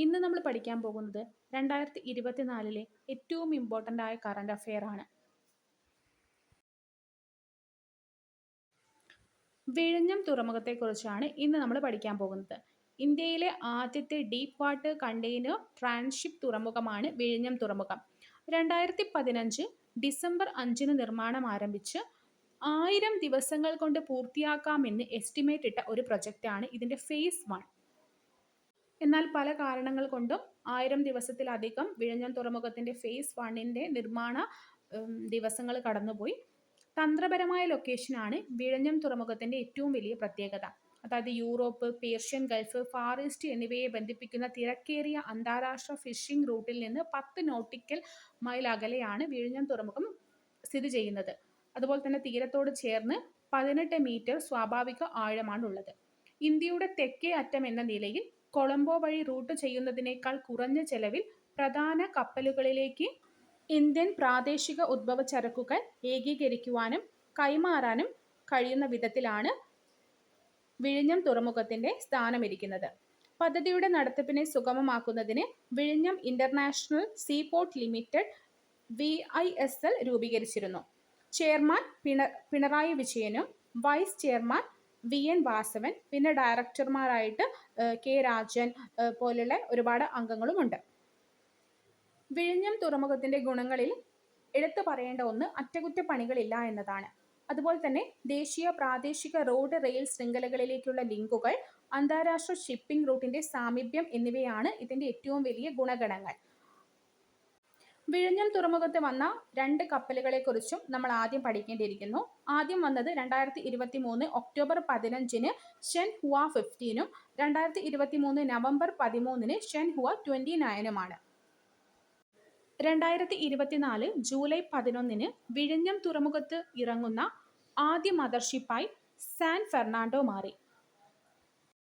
ഇന്ന് നമ്മൾ പഠിക്കാൻ പോകുന്നത് 2024 ഏറ്റവും ഇമ്പോർട്ടൻ്റ് ആയ കറണ്ട് അഫെയർ ആണ്. വിഴിഞ്ഞം തുറമുഖത്തെക്കുറിച്ചാണ് ഇന്ന് നമ്മൾ പഠിക്കാൻ പോകുന്നത്. ഇന്ത്യയിലെ ആദ്യത്തെ ഡീപ്പ് വാട്ടർ കണ്ടെയ്നർ ട്രാൻസ്ഷിപ്പ് തുറമുഖമാണ് വിഴിഞ്ഞം തുറമുഖം. 2015 ഡിസംബർ 5 നിർമ്മാണം ആരംഭിച്ച് 1000 ദിവസങ്ങൾ കൊണ്ട് പൂർത്തിയാക്കാമെന്ന് എസ്റ്റിമേറ്റ് ഇട്ട ഒരു പ്രൊജക്റ്റാണ് ഇതിൻ്റെ ഫേസ് 1. എന്നാൽ പല കാരണങ്ങൾ കൊണ്ടും 1000 ദിവസത്തിലധികം വിഴിഞ്ഞം തുറമുഖത്തിൻ്റെ ഫേസ് 1ൻ്റെ നിർമ്മാണ ദിവസങ്ങൾ കടന്നുപോയി. തന്ത്രപരമായ ലൊക്കേഷനാണ് വിഴിഞ്ഞം തുറമുഖത്തിൻ്റെ ഏറ്റവും വലിയ പ്രത്യേകത. അതായത് Europe, Persian Gulf, far east എന്നിവയെ ബന്ധിപ്പിക്കുന്ന തിരക്കേറിയ അന്താരാഷ്ട്ര ഫിഷിംഗ് റൂട്ടിൽ നിന്ന് 10 നോട്ടിക്കൽ മൈൽ അകലെയാണ് വിഴിഞ്ഞം തുറമുഖം സ്ഥിതി ചെയ്യുന്നത്. അതുപോലെ തന്നെ തീരത്തോട് ചേർന്ന് 18 മീറ്റർ സ്വാഭാവിക ആഴമാണുള്ളത്. ഇന്ത്യയുടെ തെക്കേ അറ്റം എന്ന നിലയിൽ കൊളംബോ വഴി റൂട്ട് ചെയ്യുന്നതിനേക്കാൾ കുറഞ്ഞ ചെലവിൽ പ്രധാന കപ്പലുകളിലേക്ക് ഇന്ത്യൻ പ്രാദേശിക ഉദ്ഭവ ചരക്കുകൾ ഏകീകരിക്കുവാനും കൈമാറാനും കഴിയുന്ന വിധത്തിലാണ് വിഴിഞ്ഞം തുറമുഖത്തിൻ്റെ സ്ഥാനമിരിക്കുന്നത്. പദ്ധതിയുടെ നടത്തിപ്പിനെ സുഗമമാക്കുന്നതിന് വിഴിഞ്ഞം ഇന്റർനാഷണൽ സീപോർട്ട് ലിമിറ്റഡ് VISL രൂപീകരിച്ചിരുന്നു. ചെയർമാൻ പിണറായി വിജയനും വൈസ് ചെയർമാൻ VN വാസവൻ, പിന്നെ ഡയറക്ടർമാരായിട്ട് K രാജൻ പോലുള്ള ഒരുപാട് അംഗങ്ങളുമുണ്ട്. വിഴിഞ്ഞം തുറമുഖത്തിൻ്റെ ഗുണങ്ങളിൽ എടുത്തു പറയേണ്ട ഒന്ന് അറ്റകുറ്റപ്പണികളില്ല എന്നതാണ്. അതുപോലെ തന്നെ ദേശീയ പ്രാദേശിക റോഡ് റെയിൽ ശൃംഖലകളിലേക്കുള്ള ലിങ്കുകൾ, അന്താരാഷ്ട്ര ഷിപ്പിംഗ് റൂട്ടിൻ്റെ സാമീപ്യം എന്നിവയാണ് ഇതിൻ്റെ ഏറ്റവും വലിയ ഗുണഗണങ്ങൾ. വിഴിഞ്ഞം തുറമുഖത്ത് വന്ന 2 കപ്പലുകളെക്കുറിച്ചും നമ്മൾ ആദ്യം പഠിക്കേണ്ടിയിരിക്കുന്നു. ആദ്യം വന്നത് 2023 ഒക്ടോബർ 15 ഷെൻഹുവ 15ഉം 2023 നവംബർ 13 ഷെൻഹുവ 29ഉമാണ്. 2024 ജൂലൈ 11 വിഴിഞ്ഞം തുറമുഖത്ത് ഇറങ്ങുന്ന ആദ്യ മദർഷിപ്പായി സാൻ ഫെർണാണ്ടോ മാറി.